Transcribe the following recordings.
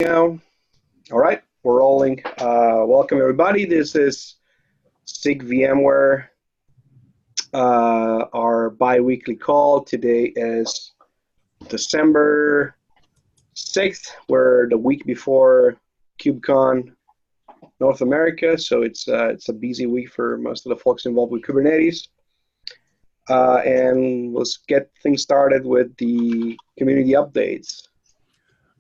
Now, all right, we're rolling. Welcome everybody. This is SIG VMware, our bi-weekly call. Today is December 6th. We're the week before KubeCon North America, so it's a busy week for most of the folks involved with Kubernetes. And let's get things started with the community updates.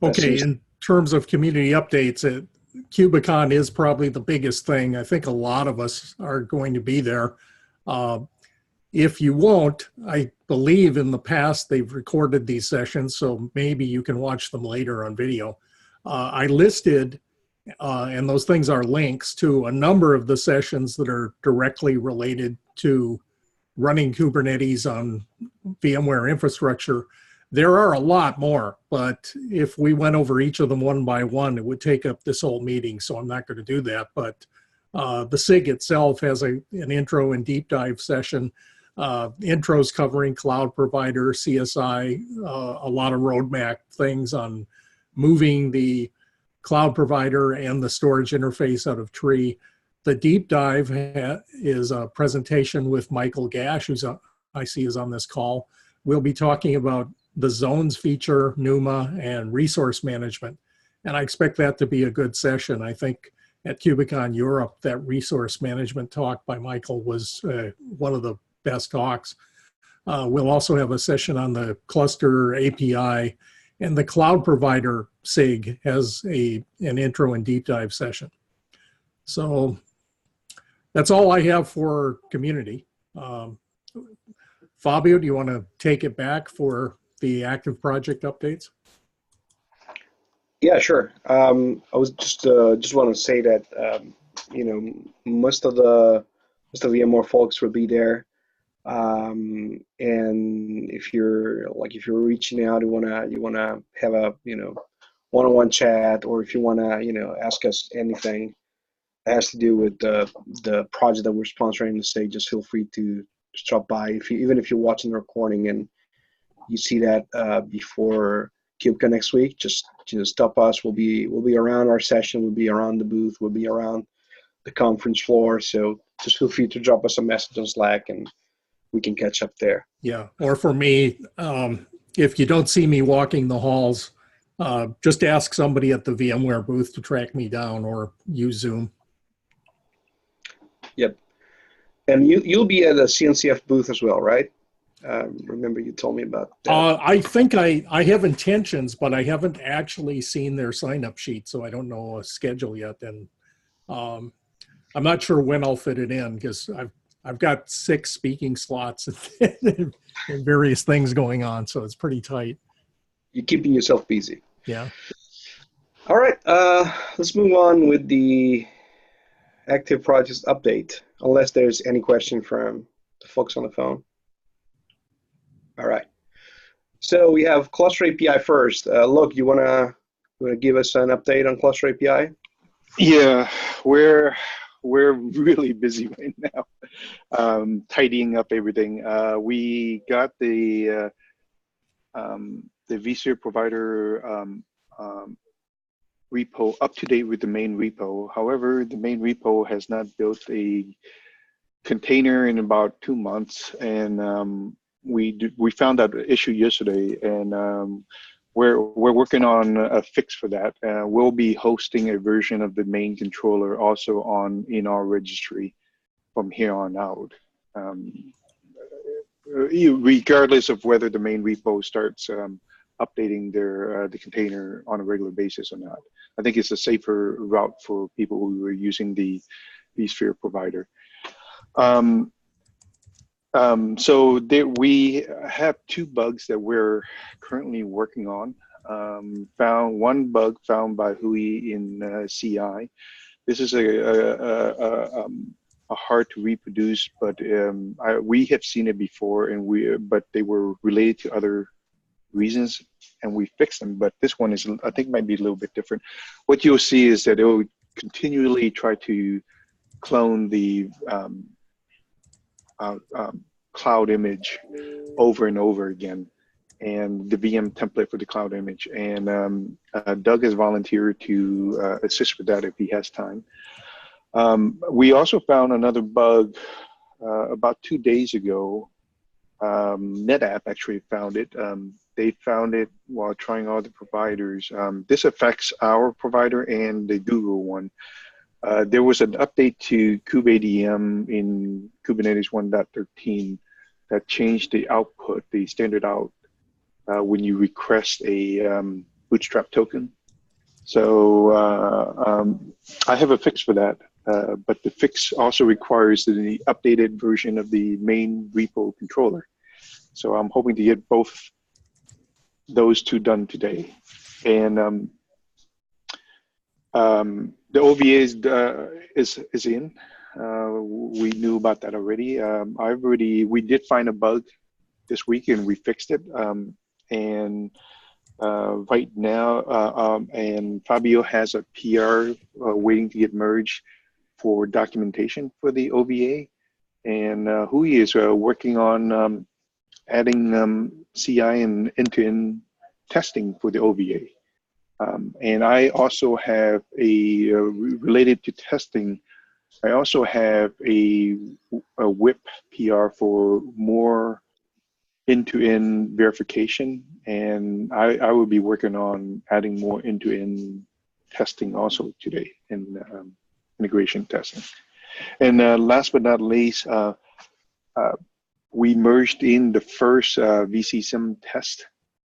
Okay, in terms of community updates, KubeCon is probably the biggest thing. I think a lot of us are going to be there. If you won't, I believe in the past they've recorded these sessions, so maybe you can watch them later on video. I listed, and those things are links to a number of the sessions that are directly related to running Kubernetes on VMware infrastructure. There are a lot more, but if we went over each of them one by one, it would take up this whole meeting, so I'm not going to do that. But the SIG itself has an intro and deep dive session. Intros covering cloud provider, CSI, a lot of roadmap things on moving the cloud provider and the storage interface out of tree. The deep dive is a presentation with Michael Gash, who's I see is on this call. We'll be talking about the zones feature, NUMA, and resource management. And I expect that to be a good session. I think at KubeCon Europe, that resource management talk by Michael was one of the best talks. We'll also have a session on the cluster API, and the cloud provider SIG has an intro and deep dive session. So that's all I have for community. Fabio, do you want to take it back for the active project updates? Yeah, sure. I was just want to say that most of the VMware folks will be there, and if you're reaching out, you wanna have a one-on-one chat, or if you wanna ask us anything that has to do with the project that we're sponsoring the stage, just feel free to drop by. Even if you're watching the recording and you see that before KubeCon next week, just stop us. We'll be around our session. We'll be around the booth. We'll be around the conference floor. So just feel free to drop us a message on Slack, and we can catch up there. Yeah, or for me, if you don't see me walking the halls, just ask somebody at the VMware booth to track me down, or use Zoom. Yep. And you'll be at the CNCF booth as well, right? Remember you told me about that. I think I have intentions, but I haven't actually seen their sign-up sheet, so I don't know a schedule yet. And I'm not sure when I'll fit it in, because I've got 6 speaking slots and various things going on, so it's pretty tight. You're keeping yourself busy. Yeah. All right, let's move on with the active projects update, unless there's any question from the folks on the phone. All right. So we have Cluster API first. Look, you wanna give us an update on Cluster API? Yeah, we're really busy right now, tidying up everything. We got the vSphere provider repo up to date with the main repo. However, the main repo has not built a container in about 2 months, and we found that issue yesterday, and we're working on a fix for that. We'll be hosting a version of the main controller also in our registry from here on out, regardless of whether the main repo starts updating the container on a regular basis or not. I think it's a safer route for people who are using the vSphere provider. So we have 2 bugs that we're currently working on. Found one bug found by Hui in CI. This is a hard to reproduce, but we have seen it before, and but they were related to other reasons, and we fixed them. But this one is, I think, might be a little bit different. What you'll see is that it will continually try to clone the cloud image over and over again. and the VM template for the cloud image. And Doug has volunteered to assist with that if he has time. We also found another bug about 2 days ago. NetApp actually found it. They found it while trying all the providers. This affects our provider and the Google one. There was an update to kubeadm in Kubernetes 1.13 that changed the output, the standard out, when you request a Bootstrap token. So I have a fix for that, but the fix also requires the updated version of the main repo controller. So I'm hoping to get both those two done today. And the OVA is in. We knew about that already. We did find a bug this week and we fixed it. Right now, and Fabio has a PR waiting to get merged for documentation for the OVA. And Hui is working on adding CI and end-to-end testing for the OVA. And I also have related to testing, I also have a WIP PR for more end-to-end verification. And I will be working on adding more end-to-end testing also today in integration testing. And last but not least, we merged in the first VCSIM test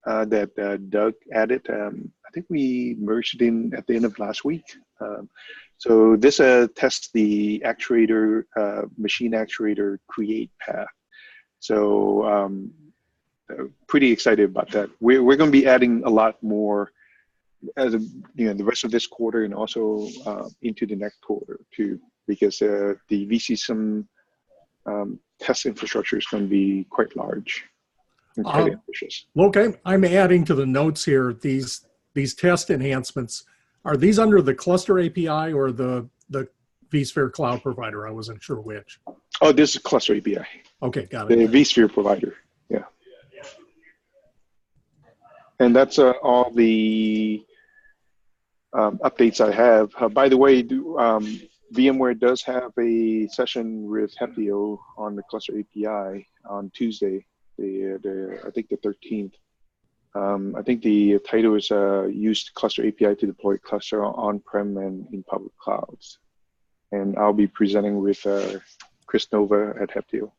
that Doug added. I think we merged it in at the end of last week. So this tests the actuator, machine actuator create path. So pretty excited about that. We're going to be adding a lot more as the rest of this quarter and also into the next quarter too, because the VCSIM test infrastructure is going to be quite large and quite ambitious. Okay, I'm adding to the notes here, these test enhancements. Are these under the cluster API or the vSphere cloud provider? I wasn't sure which. Oh, this is cluster API. Okay, got it. The vSphere provider, yeah. And that's all the updates I have. By the way, VMware does have a session with Heptio on the cluster API on Tuesday, I think the 13th. I think the title is used cluster API to deploy cluster on-prem and in public clouds. And I'll be presenting with Chris Nova at Heptio.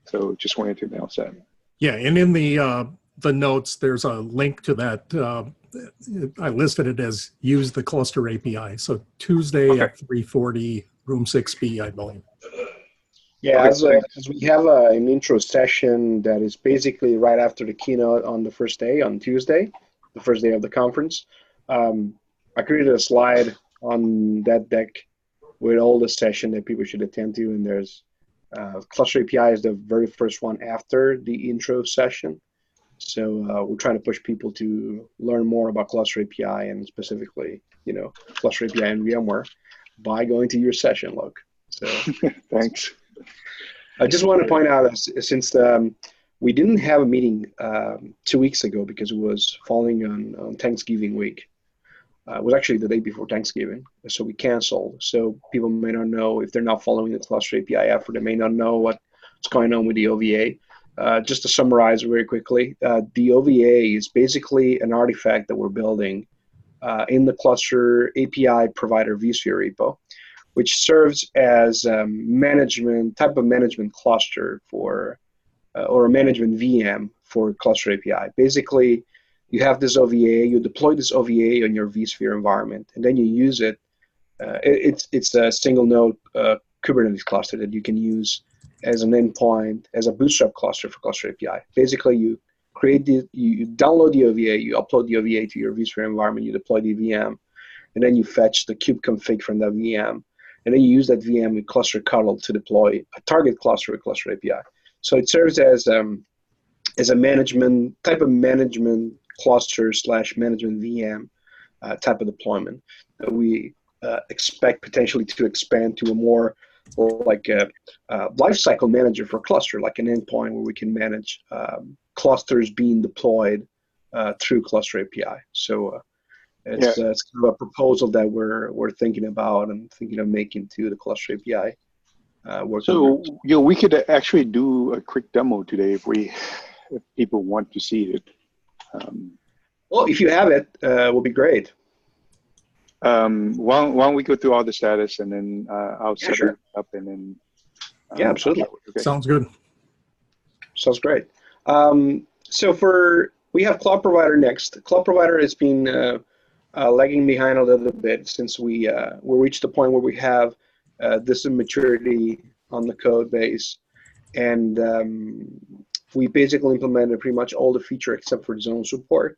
So just wanted to announce that. Yeah, and in the notes, there's a link to that. I listed it as use the cluster API. So Tuesday at 3:40, room 6B, I believe. Yeah, as we have an intro session that is basically right after the keynote on the first day, on Tuesday, the first day of the conference. I created a slide on that deck with all the session that people should attend to, and there's cluster API is the very first one after the intro session. So we're trying to push people to learn more about cluster API and specifically, cluster API and VMware by going to your session, Luke. So thanks. I just want to point out, since we didn't have a meeting 2 weeks ago because it was falling on Thanksgiving week. It was actually the day before Thanksgiving, so we canceled. So people may not know, if they're not following the cluster API effort, they may not know what's going on with the OVA. Just to summarize very quickly, the OVA is basically an artifact that we're building in the cluster API provider vSphere repo, which serves as type of management cluster for, or a management VM for cluster API. Basically, you have this OVA, you deploy this OVA on your vSphere environment, and then you use it. It's a single node Kubernetes cluster that you can use as an endpoint, as a Bootstrap cluster for cluster API. Basically, you download the OVA, you upload the OVA to your vSphere environment, you deploy the VM, and then you fetch the kube config from that VM, and then you use that VM with cluster cuddle to deploy a target cluster with cluster API. So it serves as a management cluster / management VM type of deployment that we expect potentially to expand to a more like a lifecycle manager for cluster, like an endpoint where we can manage clusters being deployed through Cluster API. So it's kind of a proposal that we're thinking about and thinking of making to the Cluster API. So we could actually do a quick demo today if people want to see it. Well, if you have it, will be great. Why don't we go through all the status and then I'll set it up and then. Yeah, absolutely. Okay. Sounds good. Sounds great. So we have Cloud Provider next. Cloud Provider has been lagging behind a little bit since we reached the point where we have this maturity on the code base, and we basically implemented pretty much all the feature except for zone support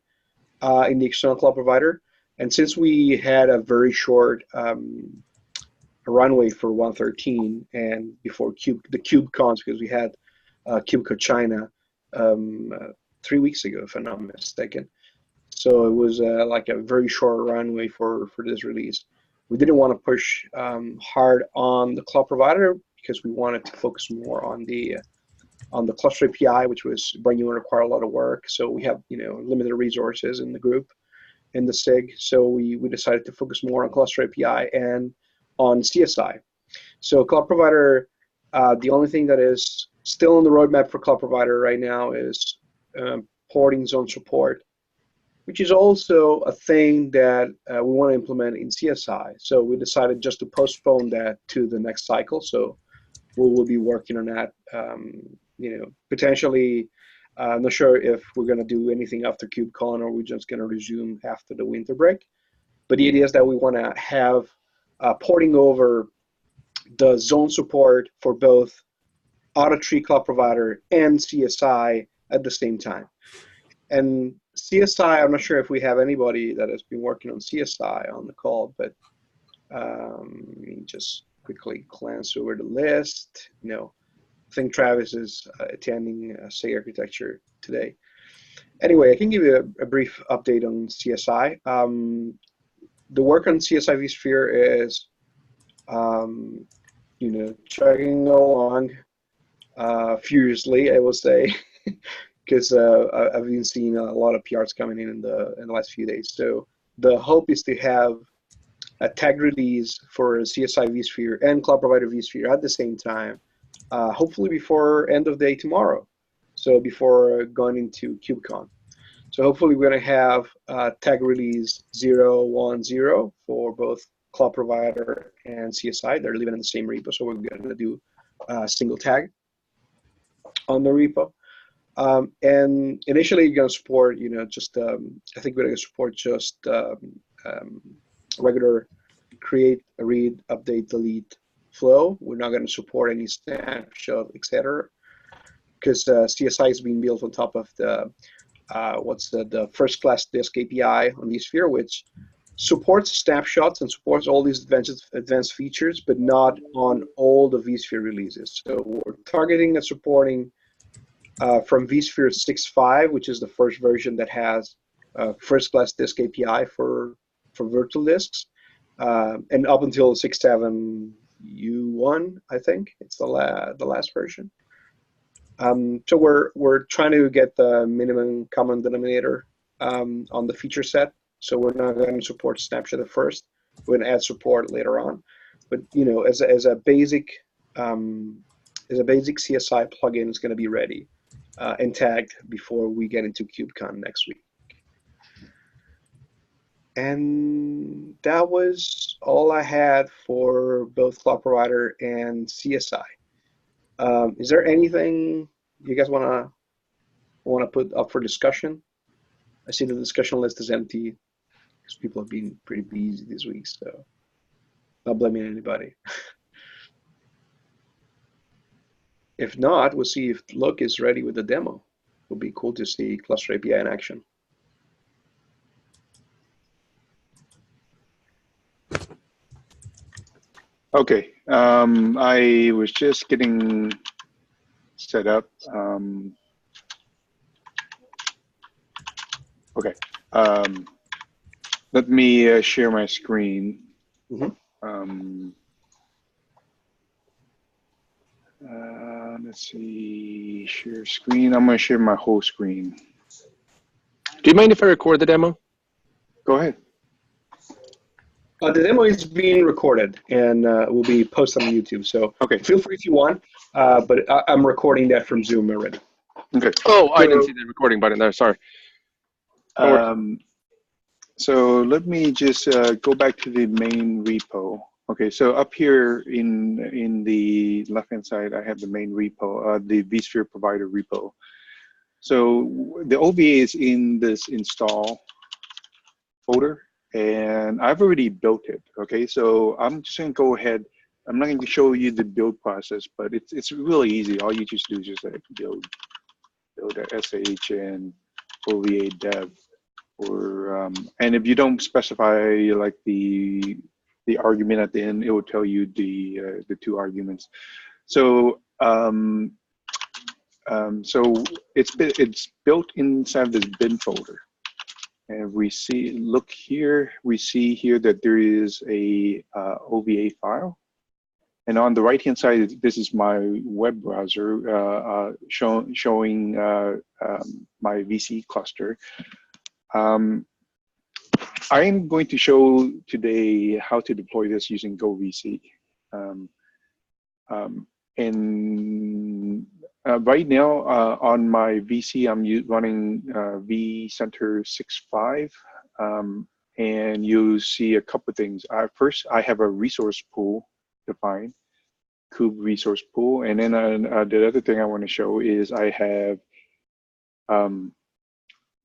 in the external Cloud Provider. And since we had a very short runway for 113 and before the KubeCons, because we had KubeCon China 3 weeks ago, if I'm not mistaken. So it was like a very short runway for this release. We didn't want to push hard on the Cloud Provider because we wanted to focus more on the Cluster API, which was brand new and require a lot of work. So we have limited resources in the group, in the SIG. So we decided to focus more on Cluster API and on CSI. So Cloud Provider, the only thing that is still on the roadmap for Cloud Provider right now is porting zone support, which is also a thing that we want to implement in CSI. So we decided just to postpone that to the next cycle. So we'll be working on that. Potentially, I'm not sure if we're going to do anything after KubeCon or we're just going to resume after the winter break. But the idea is that we want to have porting over the zone support for both Auto3 Cloud Provider and CSI at the same time. And CSI, I'm not sure if we have anybody that has been working on CSI on the call, but let me just quickly glance over the list. I think Travis is attending SIG Architecture today. Anyway, I can give you a brief update on CSI. The work on CSI vSphere is, chugging along furiously, I will say, because I've been seeing a lot of PRs coming in the last few days. So the hope is to have a tag release for CSI vSphere and Cloud Provider vSphere at the same time, hopefully before end of day tomorrow, so before going into KubeCon. So hopefully we're going to have tag release 0.1.0 for both Cloud Provider and CSI. They're living in the same repo, so we're going to do a single tag on the repo. And initially you're going to support, I think we're going to support just regular create, read, update, delete flow. We're not going to support any snapshot, etc. Because CSI is being built on top of the the first class disk API on vSphere, which supports snapshots and supports all these advanced features, but not on all the vSphere releases. So we're targeting and supporting from vSphere 6.5, which is the first version that has first class disk API for virtual disks, and up until 6.7 U1, I think it's the last version. So we're trying to get the minimum common denominator on the feature set. So we're not going to support snapshot at first. We're going to add support later on. But as a basic CSI plugin is going to be ready and tagged before we get into KubeCon next week. And that was all I had for both Cloud Provider and CSI. Is there anything you guys want to put up for discussion? I see the discussion list is empty because people have been pretty busy this week, so not blaming anybody. If not, we'll see if Luke is ready with the demo. It would be cool to see Cluster API in action. Okay, I was just getting set up. Okay, let me share my screen. Mm-hmm. Let's see, share screen. I'm going to share my whole screen. Do you mind if I record the demo? Go ahead. The demo is being recorded and will be posted on YouTube. So okay, feel free if you want, but I'm recording that from Zoom already. Okay. Oh, I didn't see the recording button there. Sorry. So let me just go back to the main repo. Okay, so up here in the left-hand side, I have the main repo, the vSphere provider repo. So the OVA is in this install folder, and I've already built it. Okay, so I'm just going to go ahead. I'm not going to show you the build process, but it's really easy. All you just do is just like build a sh and OVA dev. Or and if you don't specify like the argument at the end, it will tell you the two arguments. So so it's built inside this bin folder, and we see here that there is a OVA file, and on the right hand side, this is my web browser showing my VC cluster. I'm going to show today how to deploy this using GoVC. Right now on my VC, I'm running vCenter 6.5, and you see a couple of things. First, I have a resource pool defined, kube resource pool, and then the other thing I want to show is I have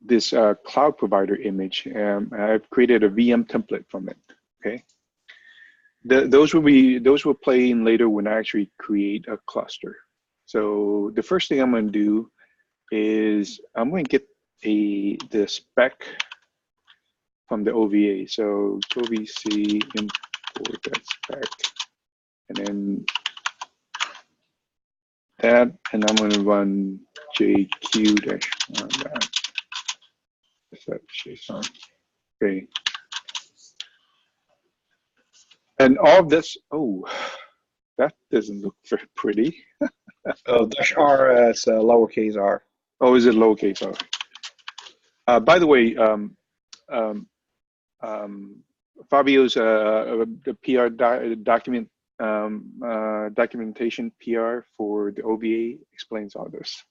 this cloud provider image, and I've created a VM template from it. Okay, those will play in later when I actually create a cluster. So the first thing I'm going to do is I'm going to get the spec from the OVA. So GoVC import that spec, and then that, and I'm going to run JQ-1. Okay. And all of this, oh, that doesn't look very pretty. Oh, -r as lowercase r. Oh, is it lowercase r? By the way, Fabio's the PR documentation PR for the OVA explains all this.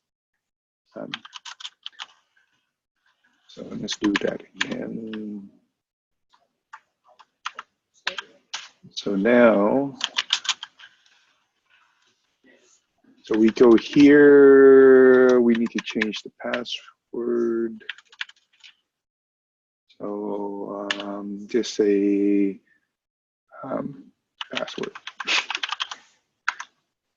So let's do that again. So now, so we go here, we need to change the password. So just say password.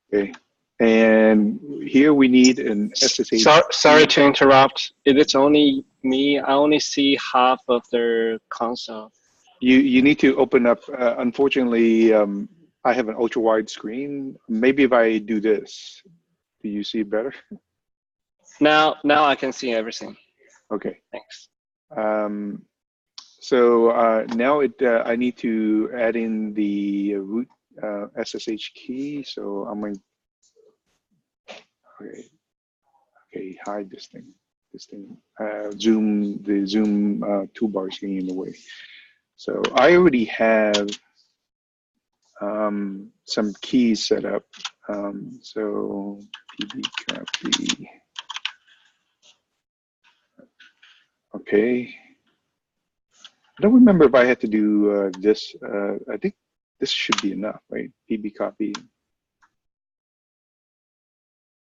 Okay. And here we need an SSH. Sorry to interrupt. If it's only me, I only see half of their console. You need to open up. Unfortunately, I have an ultra wide screen. Maybe if I do this, do you see better? Now I can see everything. Okay. Thanks. So now I need to add in the root SSH key. So I'm going. Okay, hide this thing. The Zoom toolbar is getting in the way. So I already have some keys set up. So pb copy. Okay. I don't remember if I had to do this. I think this should be enough, right? pb copy.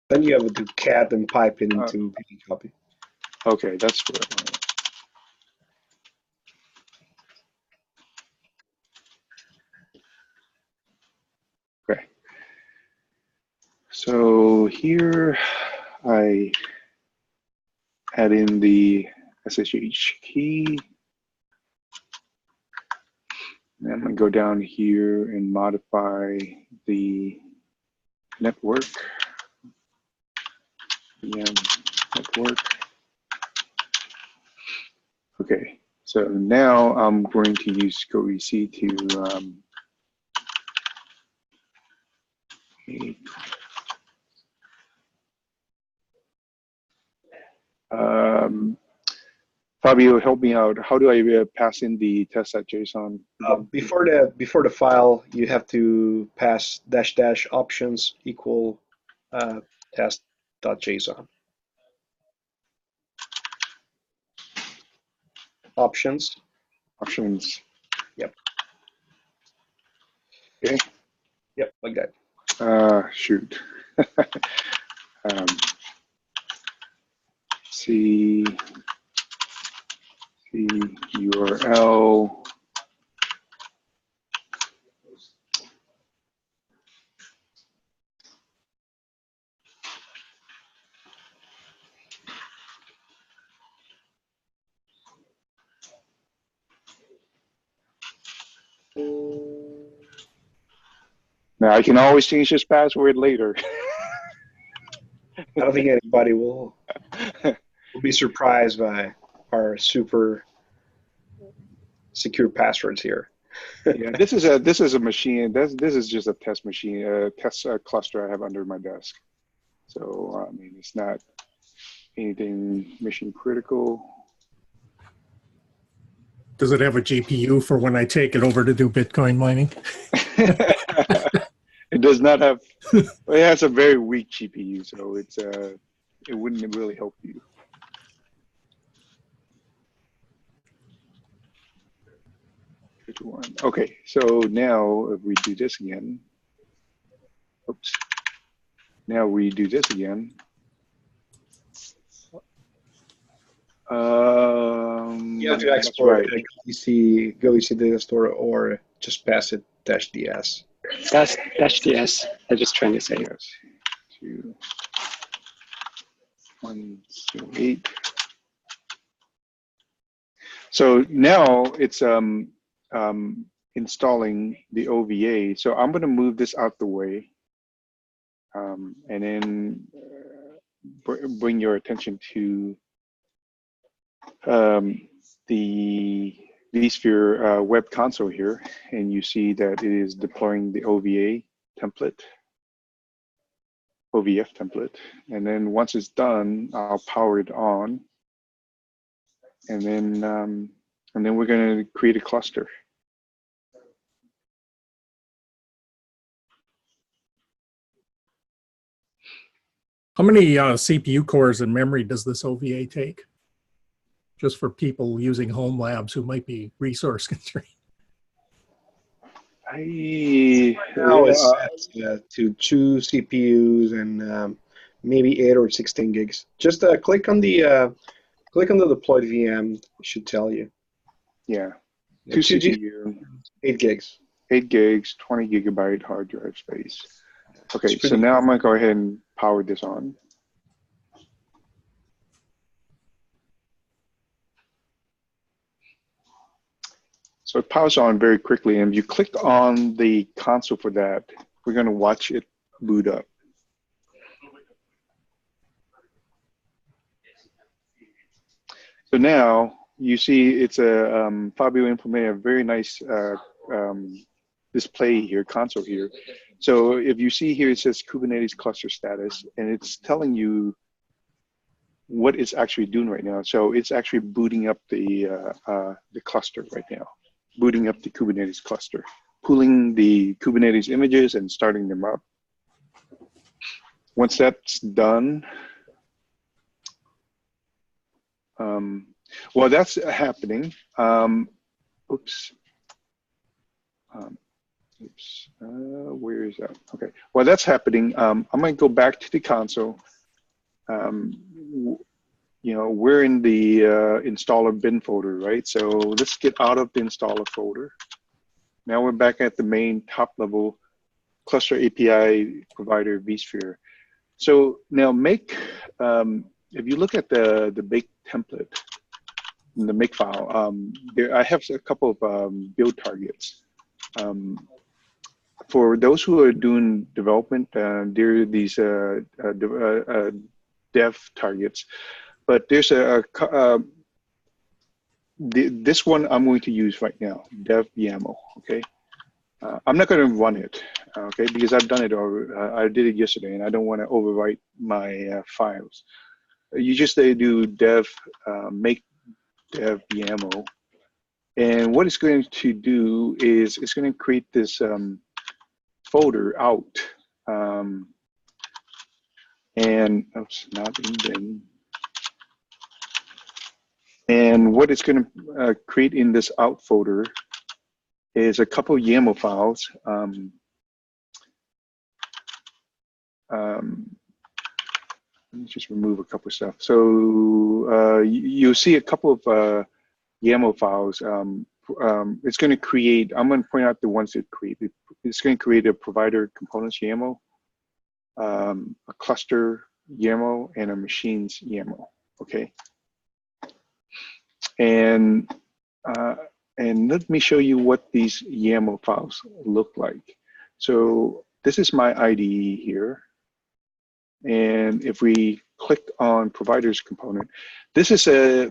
Then you have to do cat and pipe it into pb copy. Okay, that's what I want. Okay. So here I add in the SSH key. And I'm going to go down here and modify the network. Network. Okay, so now I'm going to use GoVC to Fabio, help me out. How do I pass in the test.json? Before the file, you have to pass -- options equal test.json. Options. Options. Yep. Okay. Yep, like that. Shoot. C URL. Now I can always change this password later. I don't think anybody will be surprised by our super secure passwords here. Yeah, this is a machine. This is just a test machine, a test cluster I have under my desk. So I mean, it's not anything mission critical. Does it have a GPU for when I take it over to do Bitcoin mining? It does not have. It has a very weak GPU, so it wouldn't really help you. Okay, so now if we do this again, oops. Now we do this again. You have to export go EC data store or just pass it -ds. That's -ds. I'm just trying to say. Yes. 2.108. So now it's installing the OVA. So I'm going to move this out the way, and then bring your attention to the vSphere web console here, and you see that it is deploying the OVA template, OVF template. And then once it's done, I'll power it on, and then we're going to create a cluster. How many CPU cores and memory does this OVA take? Just for people using home labs who might be resource constrained. Now it's set to 2 CPUs and maybe 8 or 16 gigs. Just click on the deployed VM. It should tell you. Yeah, 2 CPU, 8 gigs. 8 gigs, 20 gigabyte hard drive space. Okay, so now I'm going to go ahead and power this on. So it powers on very quickly, and if you click on the console for that, we're going to watch it boot up. So now you see it's a Fabio implemented a very nice display here, console here. So if you see here, it says Kubernetes cluster status, and it's telling you what it's actually doing right now. So it's actually booting up the cluster right now, booting up the Kubernetes cluster, pulling the Kubernetes images and starting them up. Once that's done, well, that's happening. Oops. Where is that? Okay. Well, that's happening. I'm going to go back to the console. You know, we're in the installer bin folder, right? So let's get out of the installer folder. Now we're back at the main top level cluster API provider vSphere. So now make, if you look at the bake template in the make file, I have a couple of build targets. For those who are doing development, there are these dev targets, but there's this one I'm going to use right now, dev YAML, okay? I'm not going to run it, okay, because I've done it already. I did it yesterday, and I don't want to overwrite my files. you just do dev make dev YAML, and what it's going to do is it's going to create this folder out, and oops, not in bin. And what it's going to create in this out folder is a couple YAML files. Let me just remove a couple of stuff. So you'll see a couple of YAML files. It's going to create, I'm going to point out the ones it created. It's going to create a provider components YAML, a cluster YAML, and a machines YAML, okay? And let me show you what these YAML files look like. So this is my IDE here. And if we click on providers component, this is the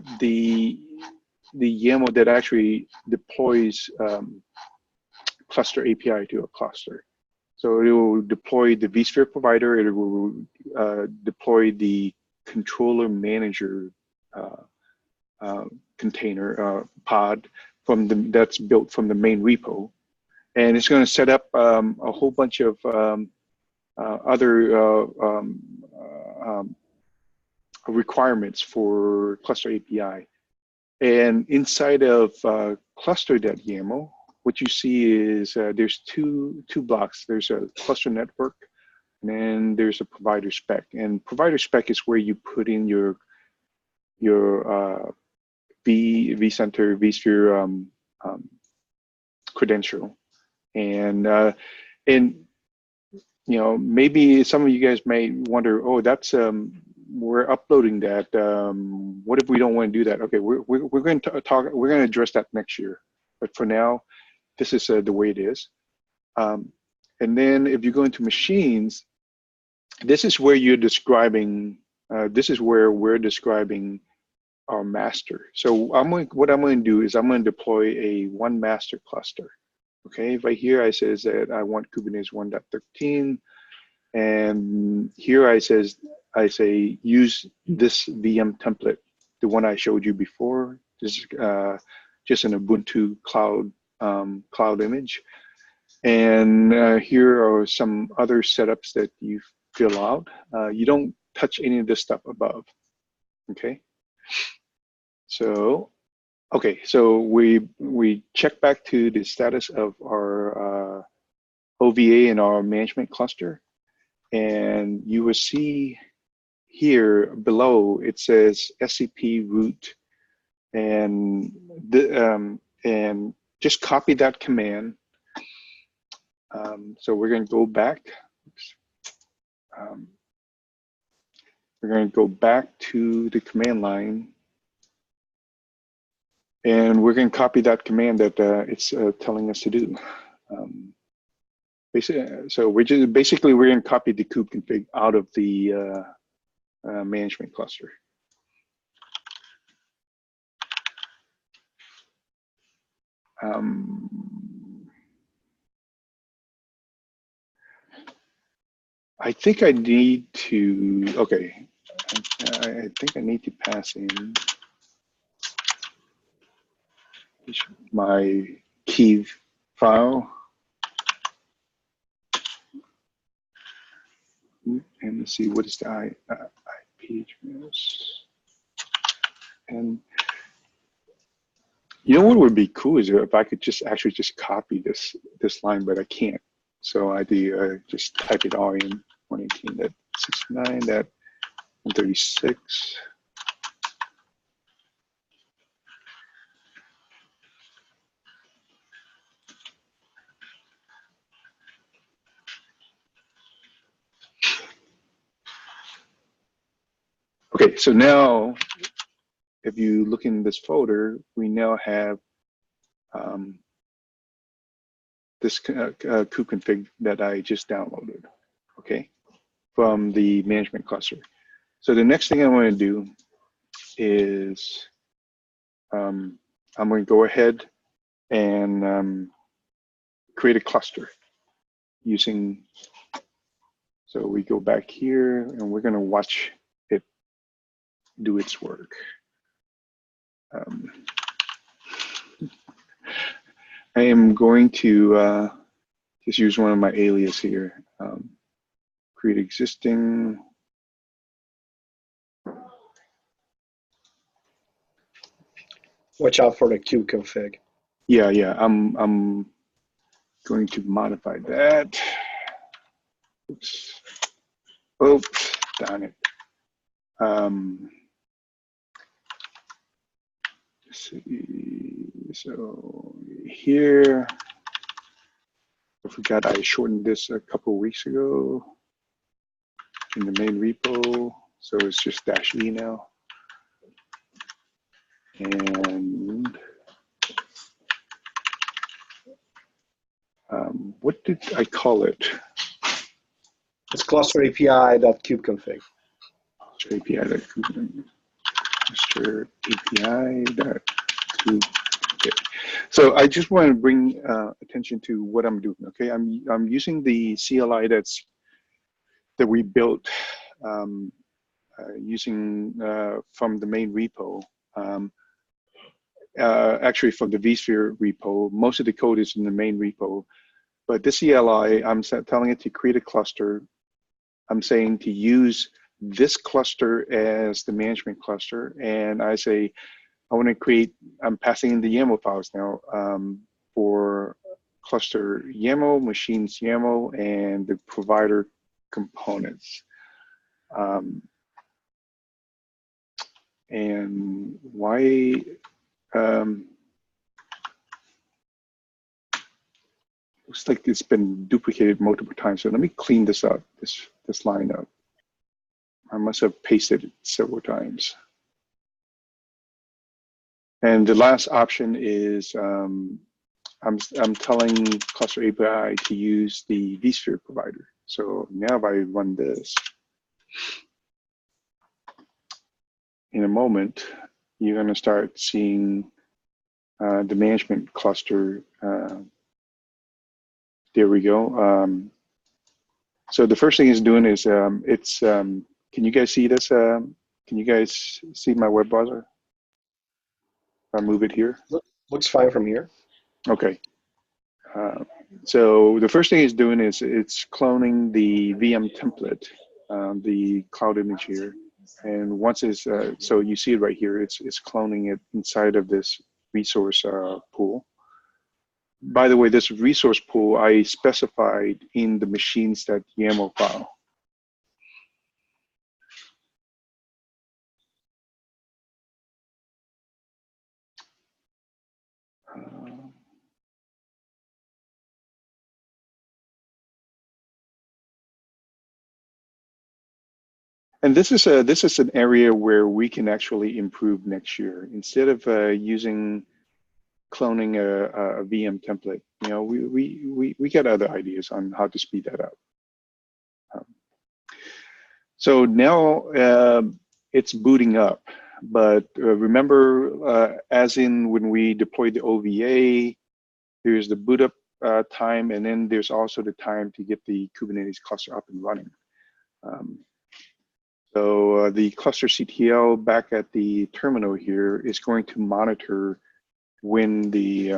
YAML that actually deploys cluster API to a cluster. So it will deploy the vSphere provider. It will deploy the controller manager container pod that's built from the main repo, and it's going to set up a whole bunch of other requirements for cluster API. And inside of cluster.yaml, what you see is there's two blocks. There's a cluster network, and then there's a provider spec. And provider spec is where you put in your vCenter, vSphere credential, and you know, maybe some of you guys may wonder, oh, that's we're uploading that. What if we don't want to do that? Okay, we're going to talk. We're going to address that next year. But for now, this is the way it is. And then if you go into machines, this is where you're describing. This is where we're describing our master. So what I'm going to do is I'm going to deploy a one master cluster. Okay, right here I says that I want Kubernetes 1.13, and here I say use this VM template, the one I showed you before. This is just an Ubuntu cloud image, and here are some other setups that you fill out. You don't touch any of this stuff above. Okay, so. Okay, so we check back to the status of our OVA and our management cluster, and you will see here below it says SCP root, and just copy that command. So we're going to go back. We're going to go back to the command line. And we're going to copy that command that it's telling us to do. So we're going to copy the kube config out of the management cluster. I think I need to. Okay, I think I need to pass in my key file, and let's see what is the IP address. And you know what would be cool is if I could just actually just copy this line, but I can't. So I do just type it all in 118.69.136. Okay, so now if you look in this folder, we now have this kube config that I just downloaded, okay, from the management cluster. So the next thing I want to do is I'm going to go ahead and create a cluster using, so we go back here and we're going to watch it do its work. I am going to just use one of my alias here. Create existing. Watch out for the kubeconfig. Yeah, I'm going to modify that. Oops. Oops, darn it. Let's see. So here, I forgot I shortened this a couple of weeks ago in the main repo. So it's just -e now. And what did I call it? It's cluster API.kubeconfig. Cluster API.kube. So I just want to bring attention to what I'm doing. Okay, I'm using the CLI that we built using from the main repo. Actually, from the vSphere repo. Most of the code is in the main repo. But this CLI, I'm telling it to create a cluster. I'm saying to use this cluster as the management cluster. And I say, I want to create, I'm passing in the YAML files now for cluster YAML, machines YAML, and the provider components. And why, looks like it's been duplicated multiple times. So let me clean this up, this line up. I must have pasted it several times. And the last option is I'm telling Cluster API to use the vSphere provider. So now if I run this, in a moment, you're going to start seeing the management cluster. There we go. So the first thing it's doing is can you guys see this? Can you guys see my web browser? If I move it here. Looks fine from here. Okay. So the first thing it's doing is it's cloning the VM template, the cloud image here. And once it's, so you see it right here, it's cloning it inside of this resource pool. By the way, this resource pool I specified in the machines.yaml file. And this is an area where we can actually improve next year. Instead of using cloning a VM template, you know, we got other ideas on how to speed that up. So now it's booting up, but remember, as in when we deployed the OVA, there's the boot up time, and then there's also the time to get the Kubernetes cluster up and running. So the cluster CTL back at the terminal here is going to monitor when the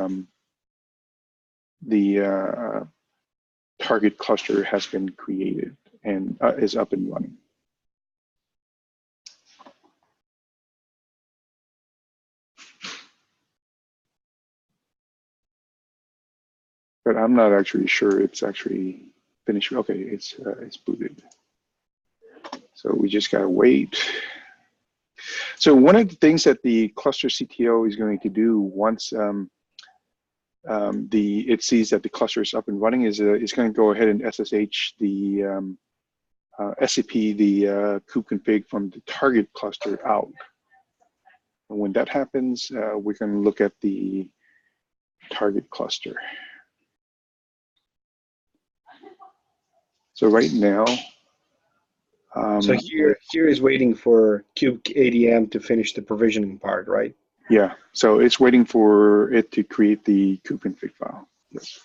target cluster has been created and is up and running. But I'm not actually sure it's actually finished. Okay, it's booted. So we just gotta wait. So one of the things that the cluster CTO is going to do once it sees that the cluster is up and running is it's going to go ahead and SSH the SCP the kubeconfig from the target cluster out. And when that happens, we can look at the target cluster. So right now. So here is waiting for kubeADM to finish the provisioning part, right? Yeah, so it's waiting for it to create the kubeconfig file. Yes.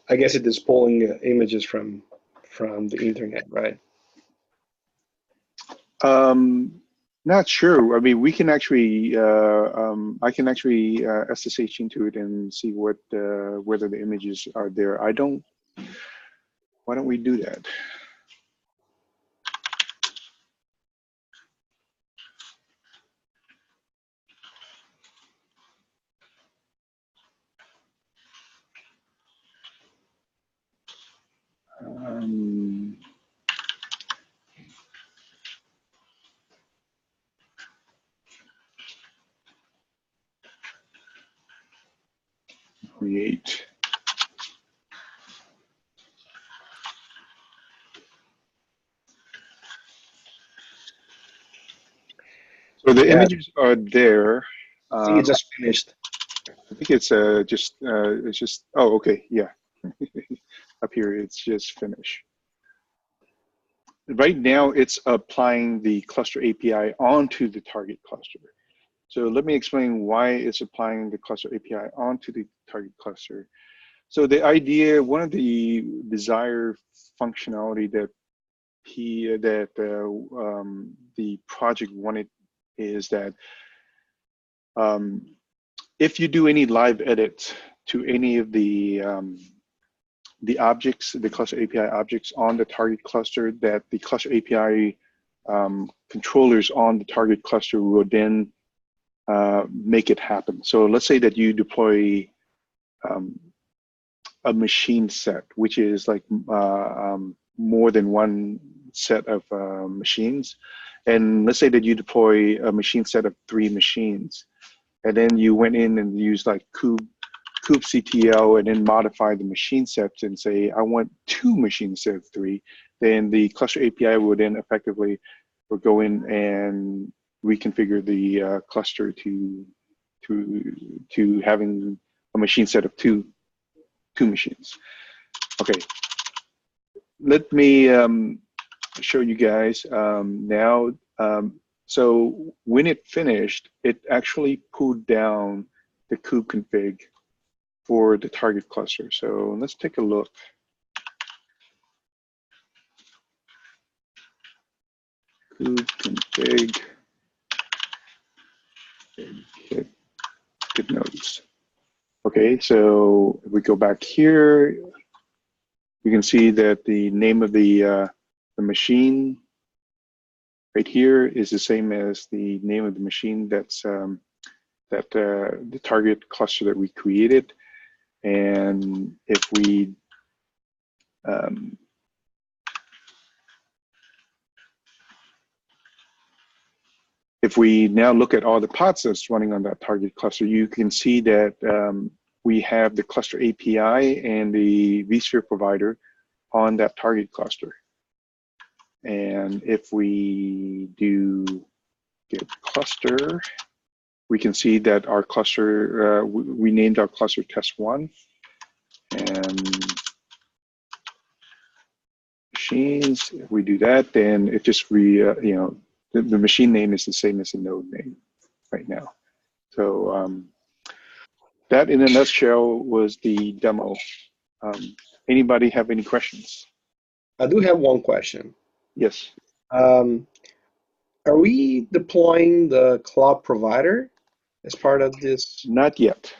I guess it is pulling images from the internet, right? Not sure. I mean, we can actually, I can actually SSH into it and see what whether the images are there. I don't. Why don't we do that? Create. So the images are there. I think it just finished. I think it's just. Oh, okay, yeah. Up here, it's just finished. Right now, it's applying the cluster API onto the target cluster. So let me explain why it's applying the cluster API onto the target cluster. So the idea, one of the desired functionality that the project wanted is that if you do any live edits to any of the objects, the cluster API objects on the target cluster, that the cluster API controllers on the target cluster will then make it happen. So let's say that you deploy a machine set, which is like more than one set of machines. And let's say that you deploy a machine set of 3 machines, and then you went in and used like kubectl and then modify the machine sets and say, I want 2 machines instead of 3, then the cluster API will then effectively go in and reconfigure the cluster to having a machine set of two machines. Okay, let me show you guys now. So when it finished, it actually pulled down the kube config for the target cluster. So let's take a look. Kube config. Hit notes. Okay, so if we go back here, you can see that the name of the machine right here is the same as the name of the machine that's the target cluster that we created. And if we now look at all the pods that's running on that target cluster, you can see that we have the cluster API and the vSphere provider on that target cluster. And if we do git cluster, we can see that our cluster, we named our cluster test1, and machines. If we do that, then it just the machine name is the same as the node name right now. So that, in a nutshell, was the demo. Anybody have any questions? I do have one question. Yes. Are we deploying the cloud provider as part of this? Not yet.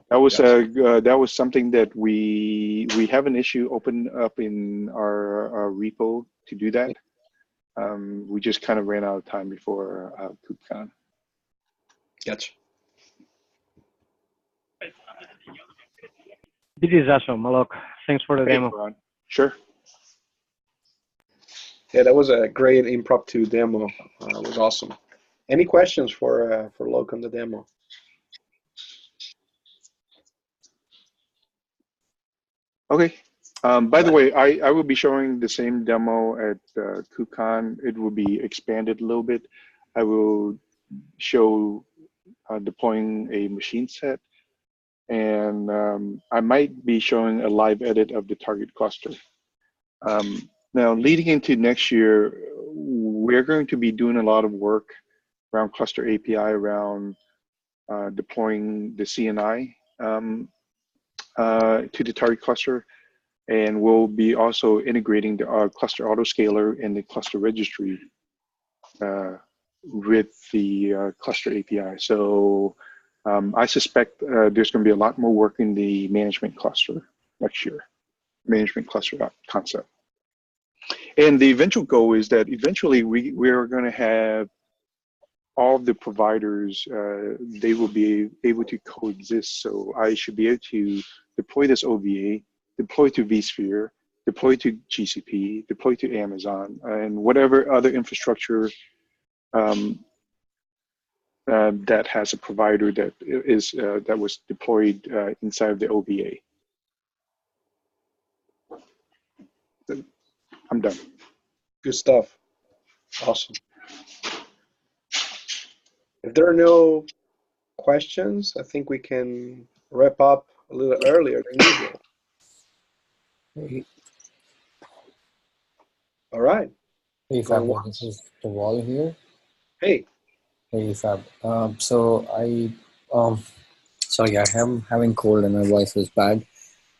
That was that was something that we have an issue open up in our repo to do that. We just kind of ran out of time before KubeCon. Gotcha. This is awesome, Alok. Thanks for the demo. Ron. Sure. Yeah, that was a great impromptu demo. It was awesome. Any questions for Alok on the demo? Okay. By the way, I will be showing the same demo at KubeCon. It will be expanded a little bit. I will show deploying a machine set, and I might be showing a live edit of the target cluster. Now, leading into next year, we're going to be doing a lot of work around cluster API, around deploying the CNI to the target cluster. And we'll be also integrating the cluster autoscaler and the cluster registry with the cluster API. So I suspect there's going to be a lot more work in the management cluster next year, management cluster concept. And the eventual goal is that eventually we're going to have all of the providers, they will be able to coexist. So I should be able to deploy this OVA, deploy to vSphere, deploy to GCP, deploy to Amazon, and whatever other infrastructure that has a provider that is that was deployed inside of the OVA. I'm done. Good stuff. Awesome. If there are no questions, I think we can wrap up a little earlier than usual. Hey, All right. hey Going Fab, this is the wall here. Hey. Hey Fab. Sorry, I am having cold and my voice is bad.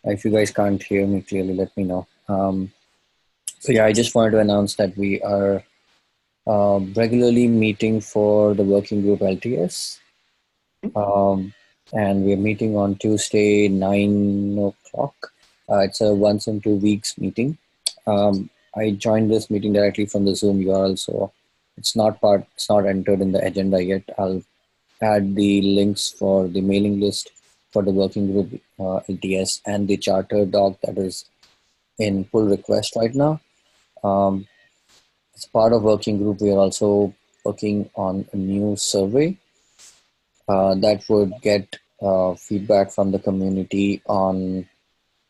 If you guys can't hear me clearly, let me know. So yeah, I just wanted to announce that we are regularly meeting for the working group LTS. And we're meeting on Tuesday, 9 o'clock. It's a once in 2 weeks meeting. I joined this meeting directly from the Zoom URL, so it's not entered in the agenda yet. I'll add the links for the mailing list for the working group LTS and the charter doc that is in pull request right now. As part of working group, we are also working on a new survey that would get feedback from the community on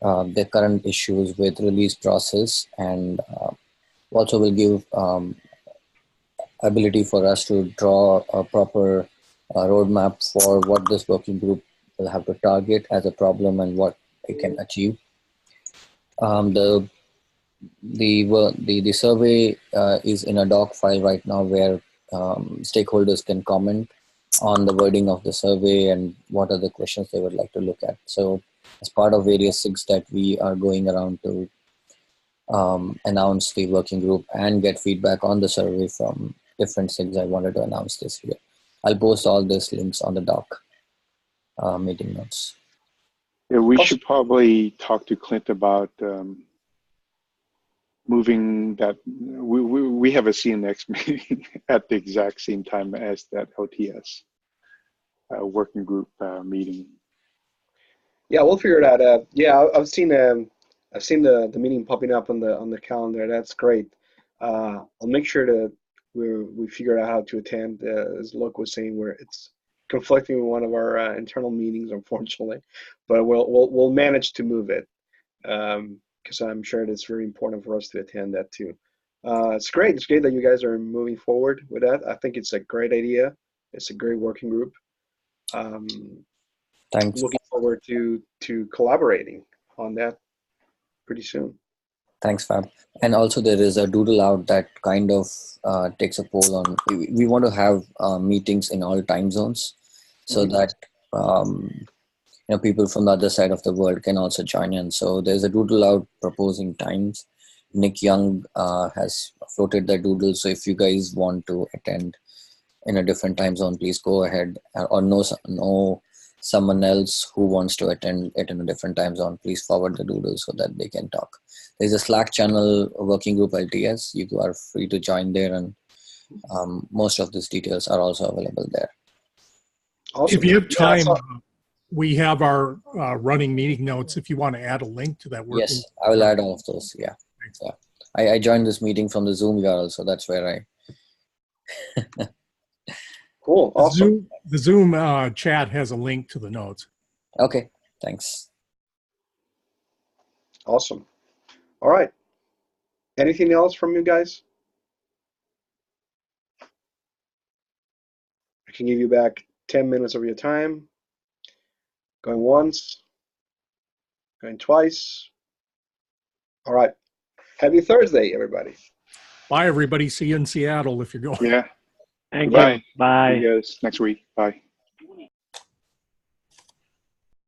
the current issues with release process, and also will give ability for us to draw a proper roadmap for what this working group will have to target as a problem and what it can achieve. The survey is in a doc file right now where stakeholders can comment on the wording of the survey and what are the questions they would like to look at. So as part of various SIGs that we are going around to announce the working group and get feedback on the survey from different SIGs, I wanted to announce this here. I'll post all these links on the doc meeting notes. Yeah, we should probably talk to Clint about moving that. We have a CNX meeting at the exact same time as that LTS working group meeting. Yeah, we'll figure that out. Yeah, I've seen the meeting popping up on the calendar. That's great. I'll make sure that we figure out how to attend. As Luke was saying, where it's conflicting with one of our internal meetings, unfortunately, but we'll manage to move it because I'm sure it's very important for us to attend that too. It's great. It's great that you guys are moving forward with that. I think it's a great idea. It's a great working group. Thanks. Looking forward to collaborating on that pretty soon. Thanks, Fab. And also there is a doodle out that kind of takes a poll on, we want to have meetings in all time zones so that people from the other side of the world can also join in. So there's a doodle out proposing times. Nick Young has floated the doodle. So if you guys want to attend in a different time zone, please go ahead, or know someone else who wants to attend it in a different time zone, please forward the doodle so that they can talk. There's a Slack channel, working group LTS. You are free to join there, and most of these details are also available there. Awesome. If you have time, we have our running meeting notes if you want to add a link to that working. Yes, I will add all of those. Yeah. I joined this meeting from the Zoom URL, so that's where I. Cool. Awesome. The Zoom chat has a link to the notes. Okay. Thanks. Awesome. All right. Anything else from you guys? I can give you back 10 minutes of your time. Going once. Going twice. All right. Happy Thursday, everybody. Bye, everybody. See you in Seattle if you're going. Yeah. Thank Bye. you. Bye. See you guys next week. Bye.